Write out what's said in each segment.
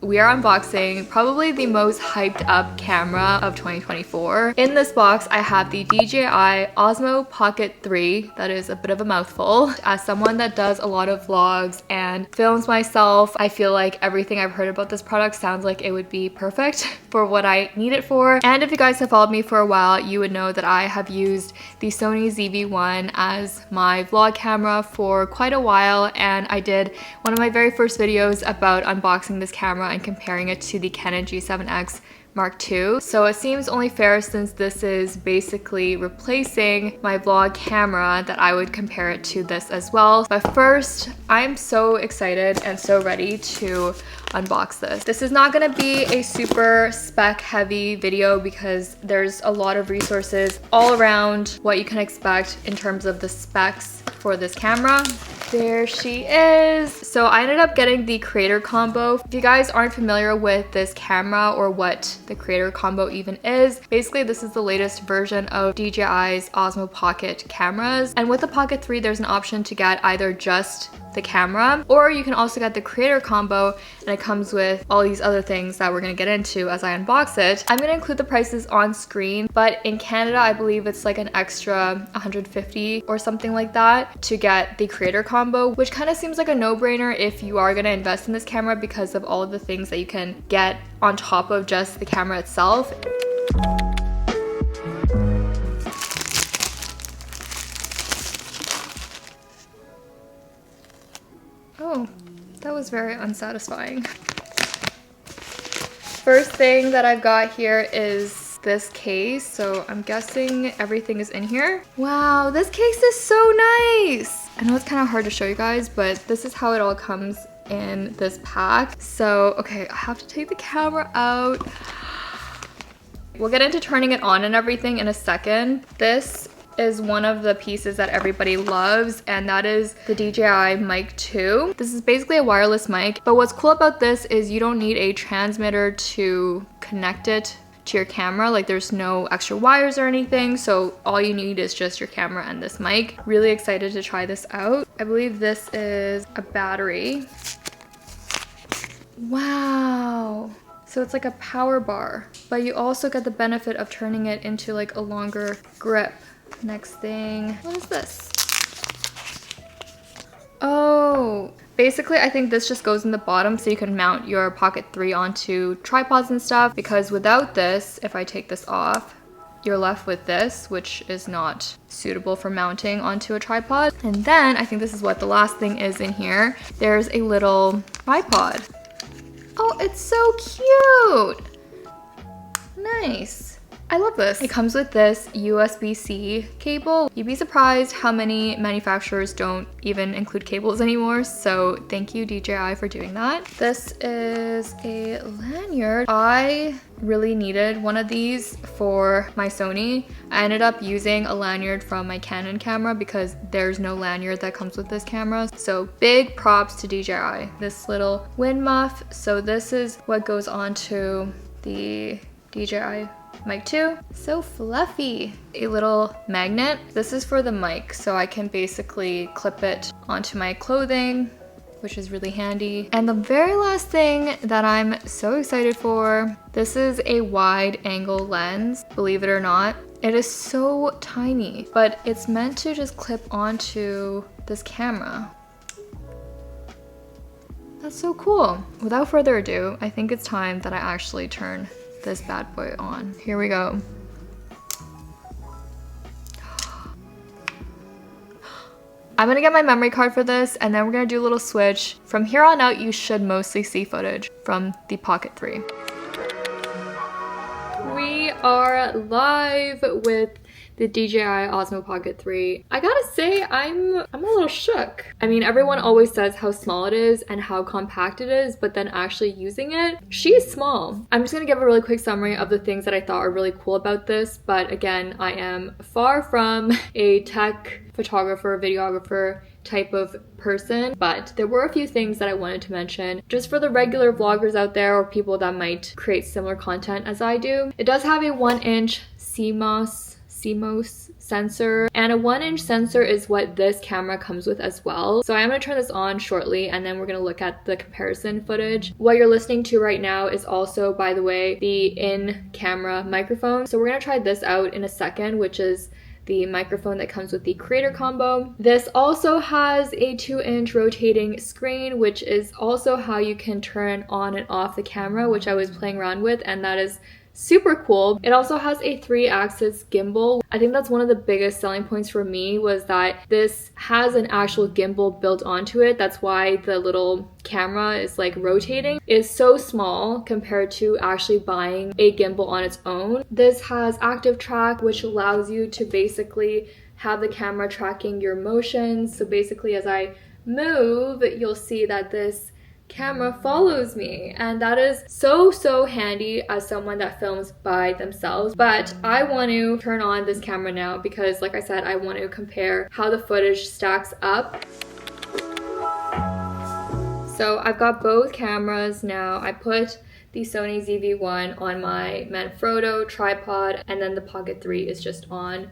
We are unboxing probably the most hyped up camera of 2024. In this box, I have the DJI Osmo Pocket 3. That is a bit of a mouthful. As someone that does a lot of vlogs and films myself, I feel like everything I've heard about this product sounds like it would be perfect for what I need it for. And if you guys have followed me for a while, you would know that I have used the Sony ZV-1 as my vlog camera for quite a while, and I did one of my very first videos about unboxing this camera and comparing it to the Canon G7X Mark II. So it seems only fair, since this is basically replacing my vlog camera, that I would compare it to this as well. But first, I'm so excited and so ready to unbox this. This is not gonna be a super spec heavy video because there's a lot of resources all around what you can expect in terms of the specs for this camera. There she is. So I ended up getting the creator combo. If you guys aren't familiar with this camera or what the creator combo even is, basically this is the latest version of DJI's Osmo Pocket cameras. And with the Pocket 3, there's an option to get either just the camera, or you can also get the creator combo, and it comes with all these other things that we're gonna get into as I unbox it. I'm gonna include the prices on screen, but in Canada, I believe it's like an extra 150 or something like that to get the creator combo, which kind of seems like a no-brainer if you are gonna invest in this camera because of all of the things that you can get on top of just the camera itself. Oh, that was very unsatisfying. First thing that I've got here is this case, so I'm guessing everything is in here. Wow, this case is so nice! I know it's kind of hard to show you guys, but this is how it all comes in this pack. So, okay, I have to take the camera out. We'll get into turning it on and everything in a second. This is one of the pieces that everybody loves, and that is the DJI Mic 2. This is basically a wireless mic, but what's cool about this is you don't need a transmitter to connect it to your camera. Like, there's no extra wires or anything, so all you need is just your camera and this mic. Really excited to try this out. I believe this is a battery. Wow. So it's like a power bar, but you also get the benefit of turning it into like a longer grip. Next thing, what is this? Oh, basically I think this just goes in the bottom so you can mount your Pocket 3 onto tripods and stuff, because without this, if I take this off, you're left with this, which is not suitable for mounting onto a tripod. And then I think this is what the last thing is in here. There's a little tripod. Oh, it's so cute. Nice. I love this. It comes with this USB-C cable. You'd be surprised how many manufacturers don't even include cables anymore, so thank you DJI for doing that. This is a lanyard. I really needed one of these for my Sony. I ended up using a lanyard from my Canon camera because there's no lanyard that comes with this camera. So big props to DJI. This little wind muff. So this is what goes onto the DJI Mic 2. So fluffy. A little magnet. This is for the mic, so I can basically clip it onto my clothing, which is really handy. And the very last thing that I'm so excited for, this is a wide angle lens, believe it or not. It is so tiny, but it's meant to just clip onto this camera. That's so cool. Without further ado, I think it's time that I actually turn this bad boy on. Here we go. I'm gonna get my memory card for this, and then we're gonna do a little switch. From here on out, you should mostly see footage from the Pocket 3. We are live with the DJI Osmo Pocket 3. I gotta say, I'm a little shook. I mean, everyone always says how small it is and how compact it is, but then actually using it, she's small. I'm just gonna give a really quick summary of the things that I thought are really cool about this, but again, I am far from a tech photographer, videographer type of person, but there were a few things that I wanted to mention just for the regular vloggers out there or people that might create similar content as I do. It does have a 1-inch CMOS CMOS sensor, and a 1-inch sensor is what this camera comes with as well. So I'm going to turn this on shortly and then we're going to look at the comparison footage. What you're listening to right now is also, by the way, the in-camera microphone. So we're going to try this out in a second, which is the microphone that comes with the creator combo. This also has a 2-inch rotating screen, which is also how you can turn on and off the camera, which I was playing around with, and that is super cool. It also has a 3-axis gimbal. I think that's one of the biggest selling points for me, was that this has an actual gimbal built onto it. That's why the little camera is like rotating. It's so small compared to actually buying a gimbal on its own. This has ActiveTrack, which allows you to basically have the camera tracking your motions. So basically as I move, you'll see that this camera follows me, and that is so handy as someone that films by themselves. But I want to turn on this camera now because, like I said, I want to compare how the footage stacks up. So I've got both cameras now. I put the Sony ZV-1 on my Manfrotto tripod, and then the Pocket 3 is just on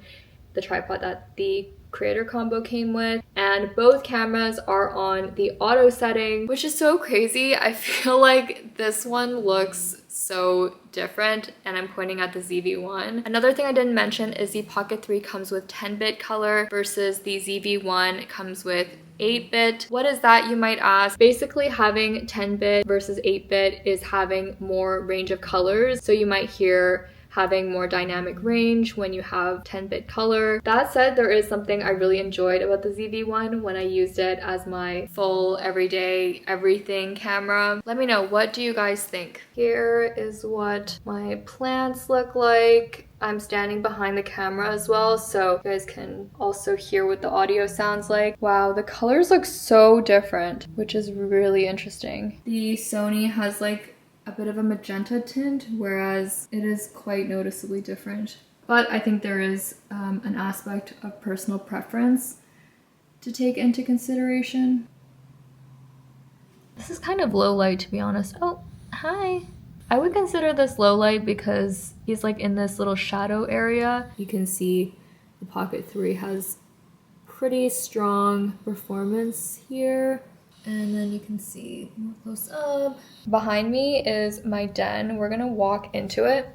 the tripod that the creator combo came with, and both cameras are on the auto setting, which is so crazy. I feel like this one looks so different, and I'm pointing at the ZV-1. Another thing I didn't mention is the Pocket 3 comes with 10-bit color versus the ZV-1 comes with 8-bit. What is that, you might ask? Basically, having 10-bit versus 8-bit is having more range of colors. So you might hear having more dynamic range when you have 10-bit color. That said, there is something I really enjoyed about the ZV-1 when I used it as my full everyday everything camera. Let me know, what do you guys think? Here is what my plants look like. I'm standing behind the camera as well, so you guys can also hear what the audio sounds like. Wow, the colors look so different, which is really interesting. The Sony has like a bit of a magenta tint, whereas it is quite noticeably different. But I think there is an aspect of personal preference to take into consideration. This is kind of low light, to be honest. Oh, hi. I would consider this low light because he's like in this little shadow area. You can see the Pocket 3 has pretty strong performance here. And then you can see more close up. Behind me is my den. We're gonna walk into it.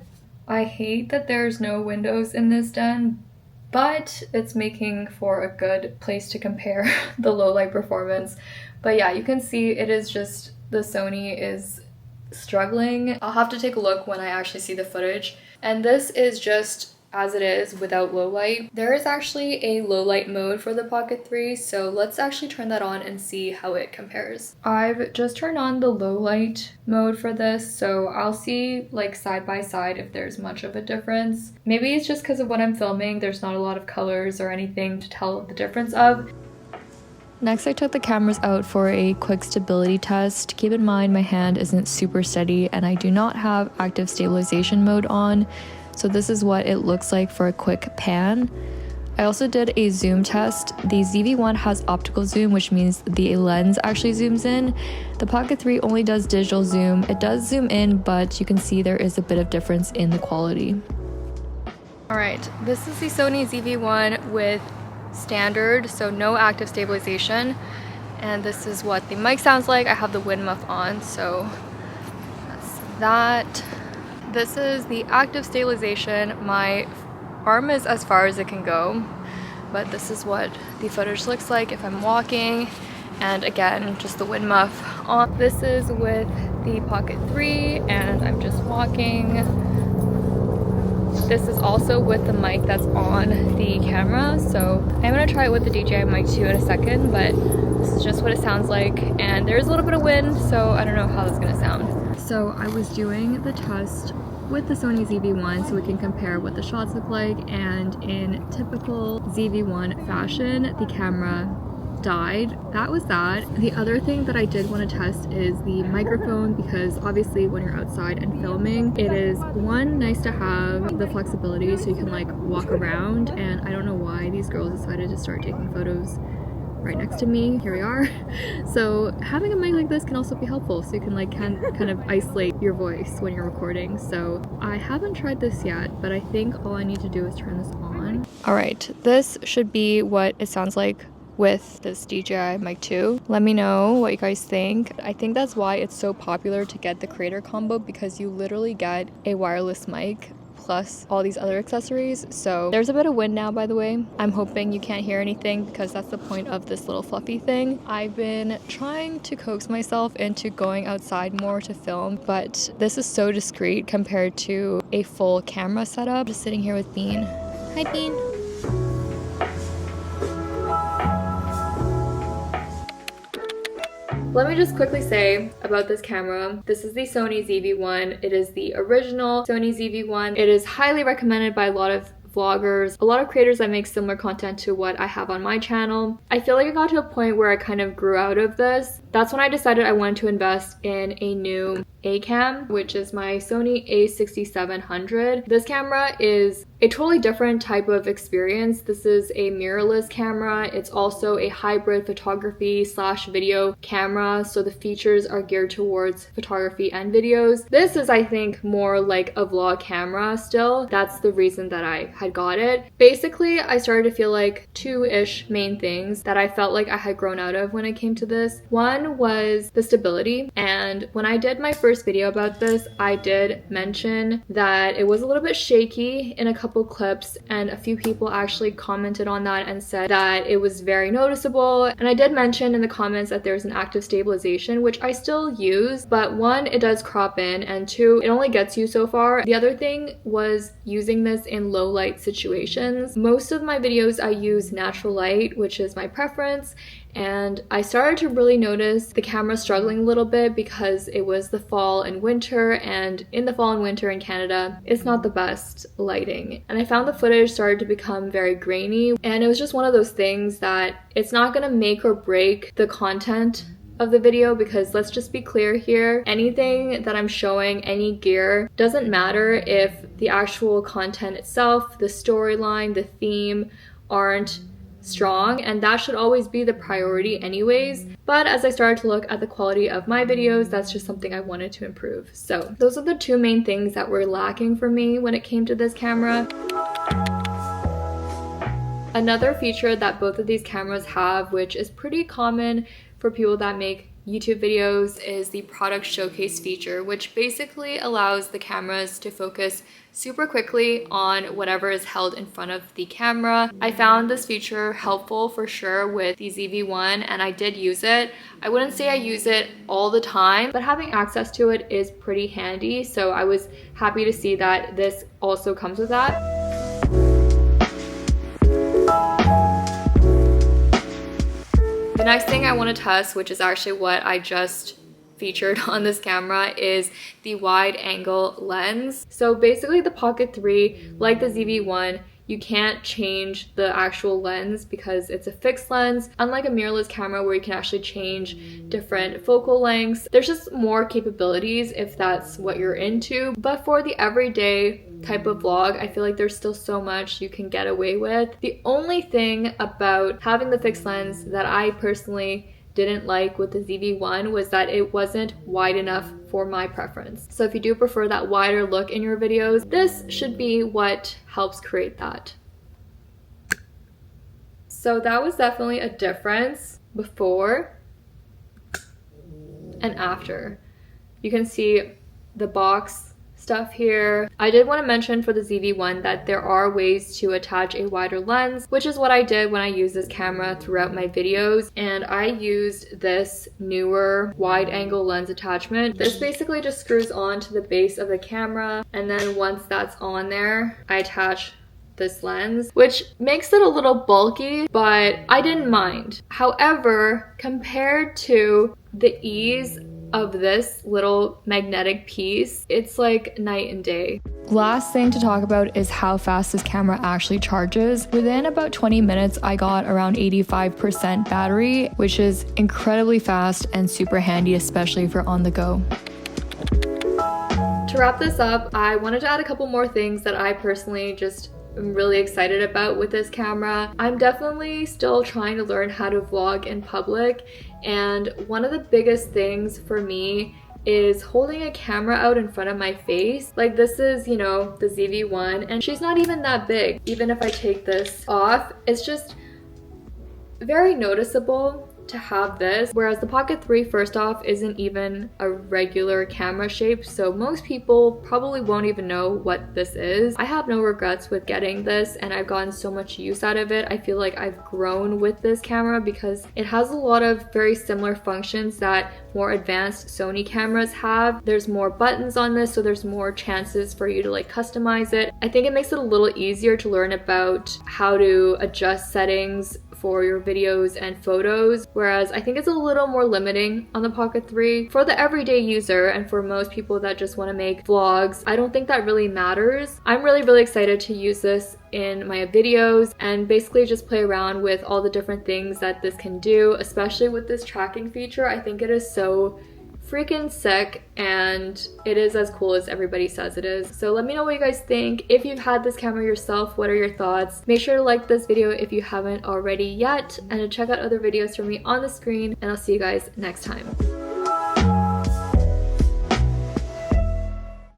I hate that there's no windows in this den, but it's making for a good place to compare the low light performance. But yeah, you can see it is just, the Sony is struggling. I'll have to take a look when I actually see the footage. And this is just as it is without low light. There is actually a low light mode for the Pocket 3, so let's actually turn that on and see how it compares. I've just turned on the low light mode for this, so I'll see like side by side if there's much of a difference. Maybe it's just because of what I'm filming, there's not a lot of colors or anything to tell the difference of. Next, I took the cameras out for a quick stability test. Keep in mind my hand isn't super steady and I do not have active stabilization mode on. So this is what it looks like for a quick pan. I also did a zoom test. The ZV-1 has optical zoom, which means the lens actually zooms in. The Pocket 3 only does digital zoom. It does zoom in, but you can see there is a bit of difference in the quality. Alright, this is the Sony ZV-1 with standard, so no active stabilization. And this is what the mic sounds like. I have the wind muff on, so that's that. This is the active stabilization. My arm is as far as it can go, but this is what the footage looks like if I'm walking. And again, just the wind muff on. This is with the Pocket 3 and I'm just walking. This is also with the mic that's on the camera, so I'm gonna try it with the DJI Mic 2 in a second, but this is just what it sounds like. And there's a little bit of wind, so I don't know how this is gonna sound. So I was doing the test with the Sony ZV-1 so we can compare what the shots look like, and in typical ZV-1 fashion, the camera died. That was that. The other thing that I did want to test is the microphone, because obviously when you're outside and filming, it is one, nice to have the flexibility so you can like walk around, and I don't know why these girls decided to start taking photos right next to me. Here we are. So having a mic like this can also be helpful, so you can like kind of isolate your voice when you're recording. So I haven't tried this yet, but I think all I need to do is turn this on on. All right, this should be what it sounds like with this DJI Mic 2. Let me know what you guys think. I think that's why it's so popular to get the creator combo, because you literally get a wireless mic plus all these other accessories. So there's a bit of wind now, by the way. I'm hoping you can't hear anything because that's the point of this little fluffy thing. I've been trying to coax myself into going outside more to film, but this is so discreet compared to a full camera setup. Just sitting here with Bean. Hi, Bean. Let me just quickly say about this camera. This is the Sony ZV-1. It is the original Sony ZV-1. It is highly recommended by a lot of vloggers, a lot of creators that make similar content to what I have on my channel. I feel like I got to a point where I kind of grew out of this. That's when I decided I wanted to invest in a new A-cam, which is my Sony a6700. This camera is a totally different type of experience. This is a mirrorless camera. It's also a hybrid photography / video camera, so the features are geared towards photography and videos. This is, I think, more like a vlog camera still. That's the reason that I had got it. Basically, I started to feel like two-ish main things that I felt like I had grown out of when it came to this. One was the stability, and when I did my first video about this, I did mention that it was a little bit shaky in a couple clips, and a few people actually commented on that and said that it was very noticeable. And I did mention in the comments that there's an active stabilization, which I still use, but one, it does crop in, and two, it only gets you so far. The other thing was using this in low light situations. Most of my videos I use natural light, which is my preference, and I started to really notice the camera struggling a little bit because it was the fall and winter, and in the fall and winter in Canada, it's not the best lighting. And I found the footage started to become very grainy, and it was just one of those things that it's not gonna make or break the content of the video, because let's just be clear here, anything that I'm showing, any gear, doesn't matter if the actual content itself, the storyline, the theme aren't strong, and that should always be the priority anyways. But as I started to look at the quality of my videos, that's just something I wanted to improve. So those are the two main things that were lacking for me when it came to this camera. Another feature that both of these cameras have, which is pretty common for people that make YouTube videos, is the product showcase feature, which basically allows the cameras to focus super quickly on whatever is held in front of the camera. I found this feature helpful for sure with the ZV-1, and I did use it. I wouldn't say I use it all the time, but having access to it is pretty handy, so I was happy to see that this also comes with that. The next thing I want to test, which is actually what I just featured on this camera, is the wide angle lens. So basically the Pocket 3, like the ZV-1, you can't change the actual lens because it's a fixed lens, unlike a mirrorless camera where you can actually change different focal lengths. There's just more capabilities if that's what you're into, but for the everyday type of vlog, I feel like there's still so much you can get away with. The only thing about having the fixed lens that I personally didn't like with the ZV-1 was that it wasn't wide enough for my preference. So if you do prefer that wider look in your videos, this should be what helps create that. So that was definitely a difference before and after. You can see the box stuff here. I did want to mention for the ZV-1 that there are ways to attach a wider lens, which is what I did when I used this camera throughout my videos, and I used this newer wide angle lens attachment. This basically just screws on to the base of the camera, and then once that's on there, I attach this lens, which makes it a little bulky, but I didn't mind. However, compared to the ease of this little magnetic piece, it's like night and day. Last thing to talk about is how fast this camera actually charges. Within about 20 minutes, I got around 85% battery, which is incredibly fast and super handy, especially if you're on the go. To wrap this up, I wanted to add a couple more things that I personally just I'm really excited about with this camera. I'm definitely still trying to learn how to vlog in public, and one of the biggest things for me is holding a camera out in front of my face. Like this is, you know, the ZV-1 and she's not even that big. Even if I take this off, it's just very noticeable to have this, whereas the Pocket 3 first off isn't even a regular camera shape, so most people probably won't even know what this is. I have no regrets with getting this and I've gotten so much use out of it. I feel like I've grown with this camera because it has a lot of very similar functions that more advanced Sony cameras have. There's more buttons on this, so there's more chances for you to like customize it. I think it makes it a little easier to learn about how to adjust settings for your videos and photos, whereas I think it's a little more limiting on the Pocket 3. For the everyday user and for most people that just want to make vlogs, I don't think that really matters. I'm really excited to use this in my videos and basically just play around with all the different things that this can do, especially with this tracking feature. I think it is so freaking sick and it is as cool as everybody says it is. So let me know what you guys think. If you've had this camera yourself, what are your thoughts? Make sure to like this video if you haven't already yet and to check out other videos from me on the screen, and I'll see you guys next time.